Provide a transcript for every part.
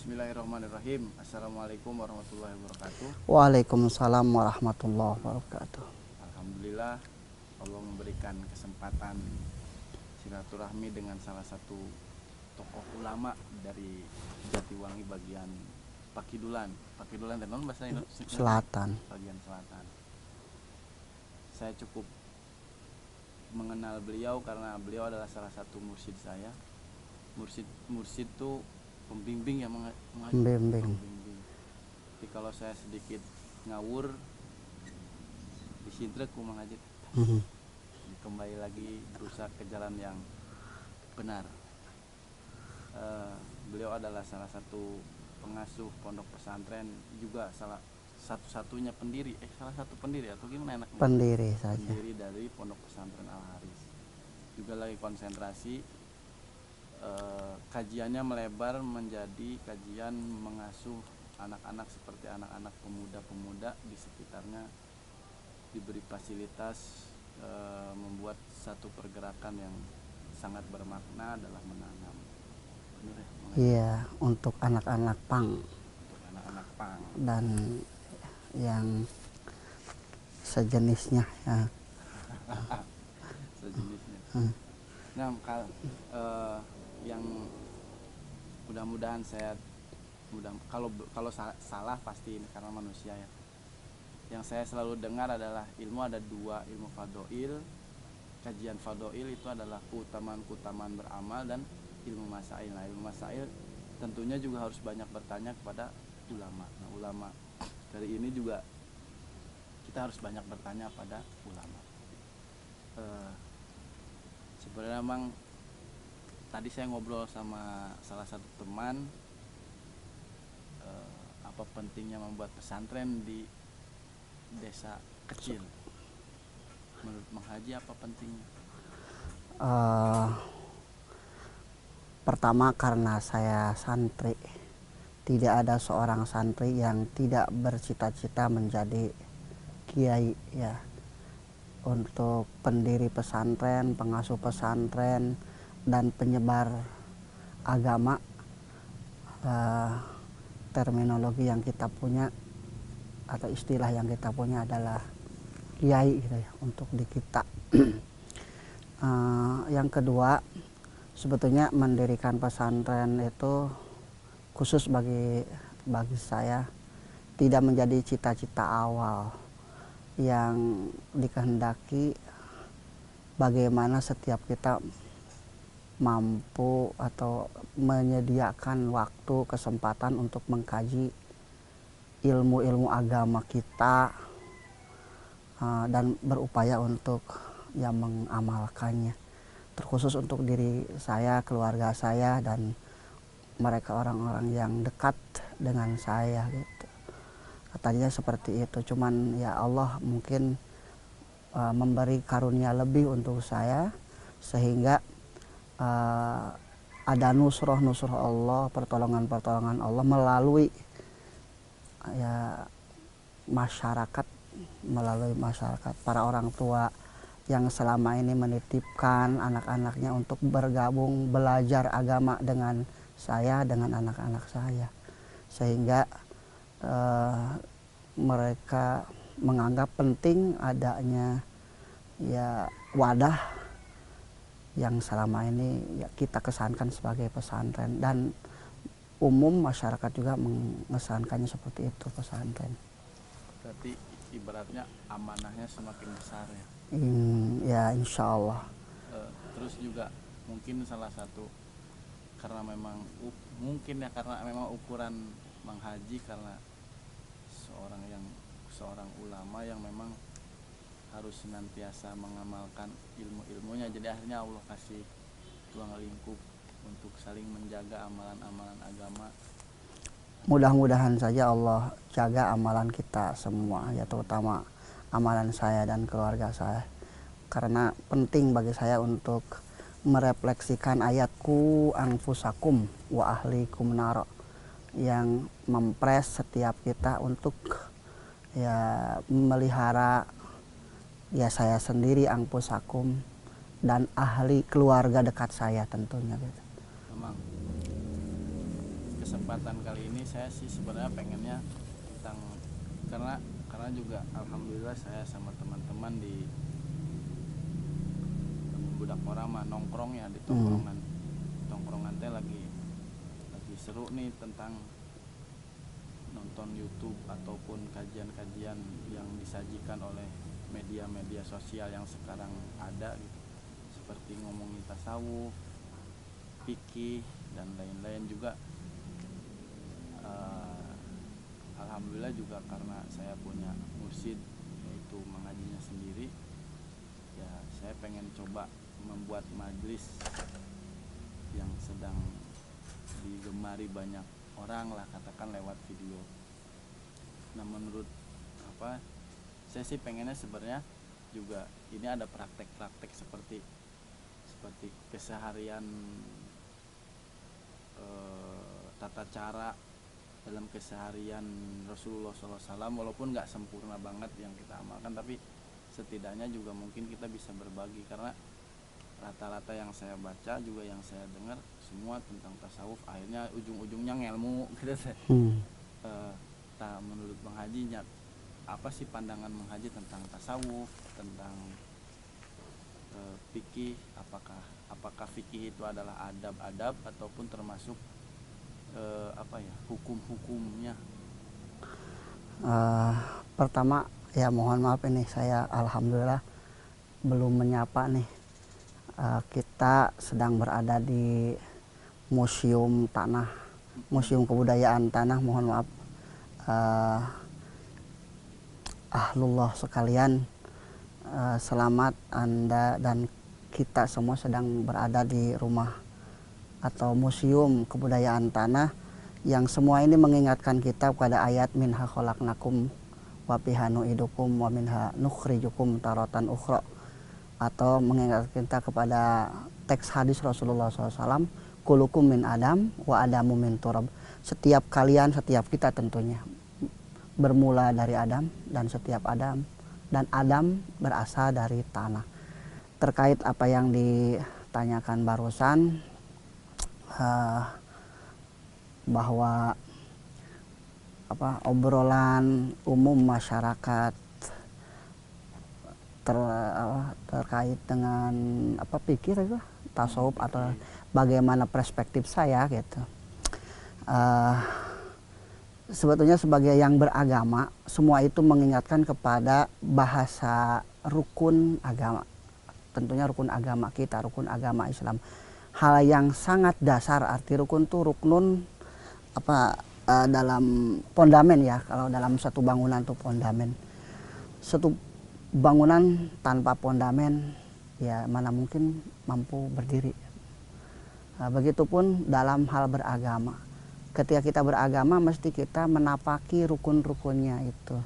Bismillahirrahmanirrahim. Assalamualaikum warahmatullahi wabarakatuh. Waalaikumsalam warahmatullahi wabarakatuh. Alhamdulillah Allah memberikan kesempatan silaturahmi dengan salah satu tokoh ulama dari Jatiwangi bagian Pakidulan. Pakidulan dan non bahasa Indonesia Selatan. bagian selatan. Saya cukup mengenal beliau karena beliau adalah salah satu mursyid saya. Mursyid itu pembimbing yang Pembimbing. Tapi kalau saya sedikit ngawur disidrek ku Mang Ajit. Kembali lagi berusaha ke jalan yang benar. Beliau adalah salah satu pengasuh pondok pesantren, juga salah satu-satunya pendiri salah satu pendiri atau gimana enaknya? Pendiri saja. Pendiri dari pondok pesantren Al Haris. Juga lagi konsentrasi. Kajiannya melebar menjadi kajian mengasuh anak-anak seperti anak-anak pemuda-pemuda di sekitarnya, diberi fasilitas membuat satu pergerakan yang sangat bermakna adalah menanam. Iya, untuk anak-anak pang. Untuk anak-anak pang dan yang sejenisnya ya. Sejenisnya. Nah, yang mudah-mudahan kalau salah pasti ini karena manusia ya. Yang saya selalu dengar adalah ilmu ada dua, ilmu fadhoil. Kajian fadhoil itu adalah keutamaan beramal dan ilmu masail. Nah, ilmu masail tentunya juga harus banyak bertanya kepada ulama. Nah, ulama dari ini juga kita harus banyak bertanya pada ulama. Sebenarnya memang tadi saya ngobrol sama salah satu teman, apa pentingnya membuat pesantren di desa kecil. Menurut Mang Haji apa pentingnya? Pertama karena saya santri, tidak ada seorang santri yang tidak bercita-cita menjadi kiai ya. Untuk pendiri pesantren, pengasuh pesantren, dan penyebar agama, terminologi yang kita punya atau istilah yang kita punya adalah kiai gitu ya, untuk di kita. Yang kedua, sebetulnya mendirikan pesantren itu khusus bagi saya tidak menjadi cita-cita awal yang dikehendaki. Bagaimana setiap kita mampu atau menyediakan waktu, kesempatan untuk mengkaji ilmu-ilmu agama kita, dan berupaya untuk yang mengamalkannya, terkhusus untuk diri saya, keluarga saya, dan mereka orang-orang yang dekat dengan saya gitu. Tadinya seperti itu, cuman ya Allah mungkin memberi karunia lebih untuk saya sehingga ada nusroh Allah, pertolongan Allah melalui ya masyarakat, para orang tua yang selama ini menitipkan anak-anaknya untuk bergabung belajar agama dengan saya, dengan anak-anak saya, sehingga mereka menganggap penting adanya ya wadah yang selama ini ya kita kesankan sebagai pesantren, dan umum masyarakat juga mengesankannya seperti itu, pesantren. Berarti ibaratnya amanahnya semakin besar ya. Ya insya Allah. Terus juga mungkin salah satu karena memang ukuran Mang Haji karena seorang ulama yang memang harus senantiasa mengamalkan ilmu-ilmunya, jadi akhirnya Allah kasih ruang lingkup untuk saling menjaga amalan-amalan agama. Mudah-mudahan saja Allah jaga amalan kita semua ya, terutama amalan saya dan keluarga saya, karena penting bagi saya untuk merefleksikan ayatku anfusakum wa ahlikum naro, yang mempres setiap kita untuk ya melihara ya saya sendiri, anfusakum, dan ahli keluarga dekat saya tentunya gitu. Memang kesempatan kali ini saya sih sebenarnya pengennya tentang, karena juga alhamdulillah saya sama teman-teman di budak orang mah nongkrong ya di tongkrongan teh lagi seru nih tentang nonton YouTube ataupun kajian-kajian yang disajikan oleh media-media sosial yang sekarang ada gitu, seperti ngomongin tasawuf, fikih dan lain-lain juga. Alhamdulillah juga karena saya punya mursyid yaitu mengajinya sendiri ya, saya pengen coba membuat majelis yang sedang digemari banyak orang lah, katakan lewat video. Nah menurut saya sih pengennya sebenarnya juga ini ada praktek-praktek seperti keseharian, tata cara dalam keseharian Rasulullah SAW, walaupun nggak sempurna banget yang kita amalkan, tapi setidaknya juga mungkin kita bisa berbagi, karena rata-rata yang saya baca juga yang saya dengar semua tentang tasawuf akhirnya ujung-ujungnya ngelmu gitu. Menurut Bang Haji, apa sih pandangan Bang Haji tentang tasawuf, tentang fikih? Apakah fikih itu adalah adab-adab ataupun termasuk hukum-hukumnya? Pertama ya mohon maaf ini saya alhamdulillah belum menyapa nih. Kita sedang berada di Museum Tanah, Museum Kebudayaan Tanah. Mohon maaf ahlullah sekalian, selamat Anda dan kita semua sedang berada di rumah atau Museum Kebudayaan Tanah, yang semua ini mengingatkan kita pada ayat minha khalaqnakum wa fiha nu'idukum wa minha nukhrijukum taratan ukhra, atau mengingatkan kita kepada teks hadis Rasulullah SAW, kulukum min adam wa adamu min turab. Setiap kalian, setiap kita tentunya bermula dari Adam, dan setiap Adam dan Adam berasal dari tanah. Terkait apa yang ditanyakan barusan, bahwa obrolan umum masyarakat terkait dengan pikir itu tasawuf atau bagaimana perspektif saya gitu. Sebetulnya sebagai yang beragama, semua itu mengingatkan kepada bahasa rukun agama. Tentunya rukun agama kita, rukun agama Islam. Hal yang sangat dasar, arti rukun itu ruknun dalam fondamen ya. Kalau dalam satu bangunan itu fondamen. Satu bangunan tanpa fondamen ya mana mungkin mampu berdiri. Begitupun dalam hal beragama. Ketika kita beragama mesti kita menapaki rukun-rukunnya itu.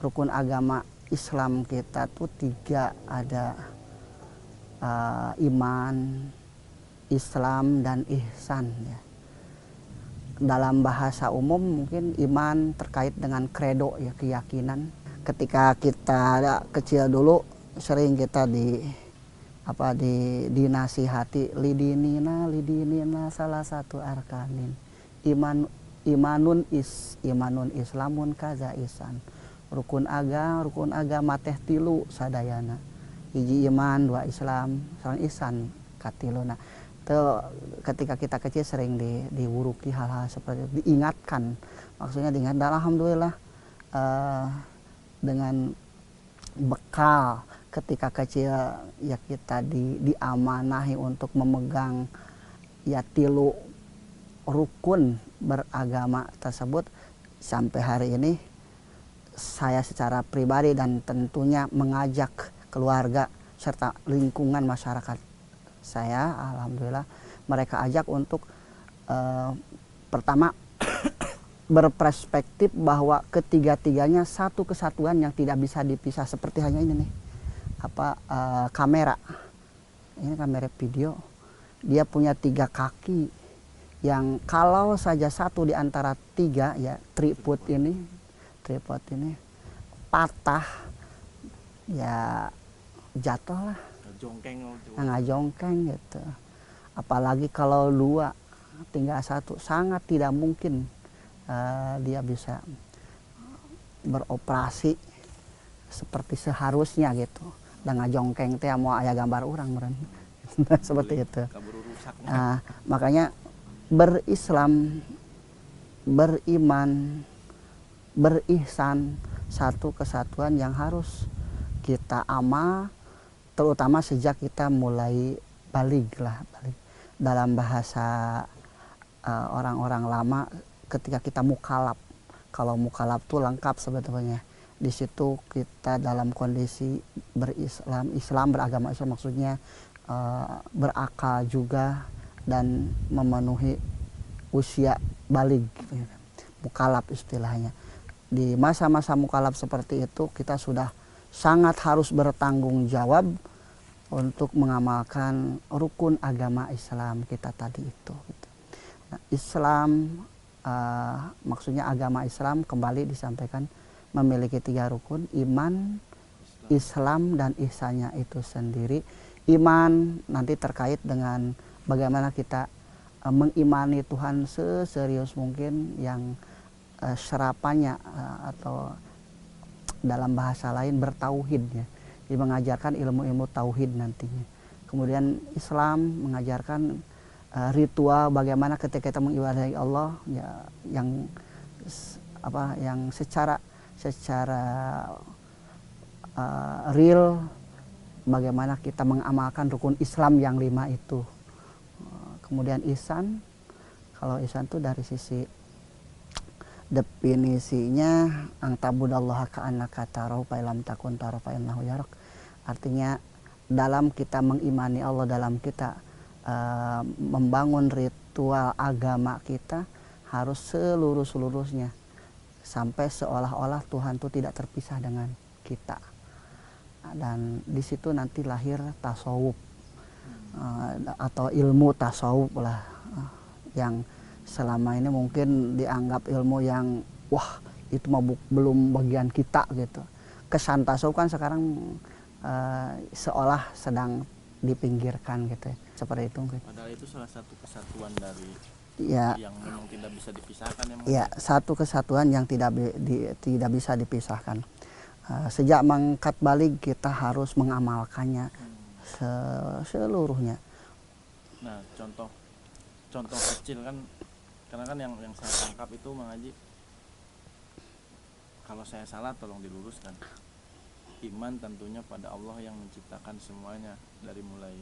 Rukun agama Islam kita tuh 3 ada, iman, Islam dan ihsan ya. Dalam bahasa umum mungkin iman terkait dengan kredo ya, keyakinan. Ketika kita kecil dulu sering kita dinasihati lidinina salah satu arkanin imanun islamun kaza isan, rukun agama teh 3 sadayana, 1 iman 2 Islam 3 ihsan katiluna. Ketika kita kecil sering diwuruki hal-hal seperti itu, diingatkan, maksudnya diingat. Dan alhamdulillah dengan bekal ketika kecil ya kita diamanahi untuk memegang ya 3 rukun beragama tersebut, sampai hari ini saya secara pribadi dan tentunya mengajak keluarga serta lingkungan masyarakat saya, alhamdulillah mereka ajak untuk pertama berperspektif bahwa ketiga-tiganya satu kesatuan yang tidak bisa dipisah, seperti hanya ini nih kamera, ini kamera video, dia punya 3 kaki yang kalau saja satu di antara 3 ya tripod ini patah ya jatuh lah, ngajongkeng gitu. Apalagi kalau 2 tinggal satu, sangat tidak mungkin dia bisa beroperasi seperti seharusnya gitu. Dengan jongkeng teh mau aya gambar orang meren. Seperti itu. Makanya berislam, beriman, berihsan, satu kesatuan yang harus kita amal, terutama sejak kita mulai balik. Dalam bahasa orang-orang lama ketika kita mukalaf. Kalau mukalaf tuh lengkap sebetulnya. Di situ kita dalam kondisi Islam beragama Islam, maksudnya berakal juga dan memenuhi usia balik, mukalaf istilahnya. Di masa-masa mukalaf seperti itu kita sudah sangat harus bertanggung jawab untuk mengamalkan rukun agama Islam kita tadi itu. Nah, Islam maksudnya agama Islam kembali disampaikan memiliki 3 rukun: iman, Islam, dan ihsannya itu sendiri. Iman nanti terkait dengan bagaimana kita mengimani Tuhan seserius mungkin, yang serapannya atau dalam bahasa lain bertauhid ya. Jadi mengajarkan ilmu-ilmu tauhid nantinya. Kemudian Islam mengajarkan ritual bagaimana ketika kita mengibadahi Allah ya, yang secara real, bagaimana kita mengamalkan rukun Islam yang 5 itu. Kemudian ihsan, kalau ihsan itu dari sisi definisinya angtabudallaha ka'annaka tarahu fa illam takun tarahu fa innahu yarak. Artinya dalam kita mengimani Allah, dalam kita membangun ritual agama kita harus seluruh-seluruhnya sampai seolah-olah Tuhan itu tidak terpisah dengan kita. Dan di situ nanti lahir tasawuf atau ilmu tasawuf lah, yang selama ini mungkin dianggap ilmu yang wah itu mah belum bagian kita gitu. Kesan tasawuf kan sekarang seolah sedang dipinggirkan gitu ya. Seperti itu. Padahal itu salah satu kesatuan dari ya, yang memang tidak bisa dipisahkan ya. Ya, satu kesatuan yang tidak bisa dipisahkan. Sejak mangkat balik kita harus mengamalkannya seluruhnya. Nah, contoh kecil kan, karena kan yang saya tangkap itu Mang Haji, kalau saya salah tolong diluruskan. Iman tentunya pada Allah yang menciptakan semuanya, dari mulai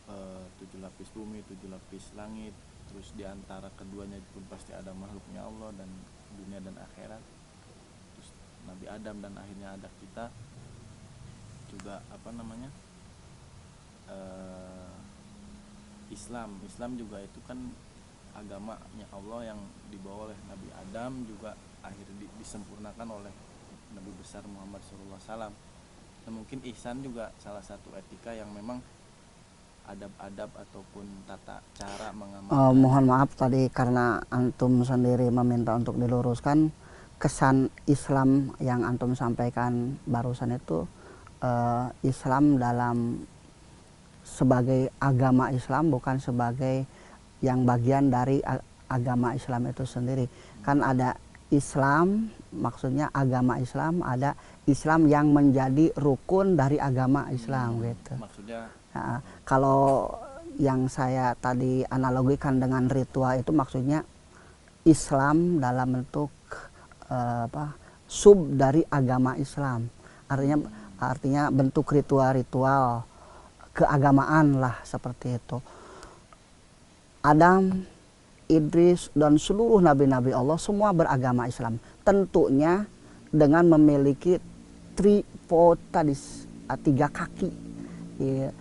7 lapis bumi, 7 lapis langit, terus diantara keduanya pun pasti ada makhluknya Allah dan dunia dan akhirat, terus Nabi Adam, dan akhirnya ada kita juga Islam juga itu kan agamanya Allah yang dibawa oleh Nabi Adam, juga akhirnya disempurnakan oleh Nabi besar Muhammad SAW. Nah, mungkin ihsan juga salah satu etika yang memang adab-adab ataupun tata cara mengamalkan. Mohon maaf tadi karena antum sendiri meminta untuk diluruskan. Kesan Islam yang antum sampaikan barusan itu Islam dalam sebagai agama Islam, bukan sebagai yang bagian dari agama Islam itu sendiri. Kan ada Islam, maksudnya agama Islam, ada Islam yang menjadi rukun dari agama Islam gitu. Maksudnya kalau yang saya tadi analogikan dengan ritual itu maksudnya Islam dalam bentuk sub dari agama Islam. Artinya bentuk ritual-ritual keagamaan lah, seperti itu. Adam, Idris, dan seluruh nabi-nabi Allah semua beragama Islam. Tentunya dengan memiliki tripotadis, 3 kaki. Ya.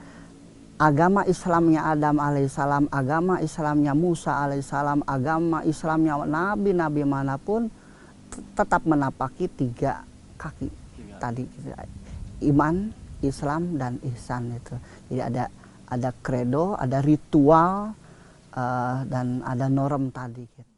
Agama Islamnya Adam alaihissalam, agama Islamnya Musa alaihissalam, agama Islamnya nabi-nabi manapun tetap menapaki 3 kaki tadi. Iman, Islam, dan ihsan itu. Jadi ada credo, ada ritual, dan ada norm tadi gitu.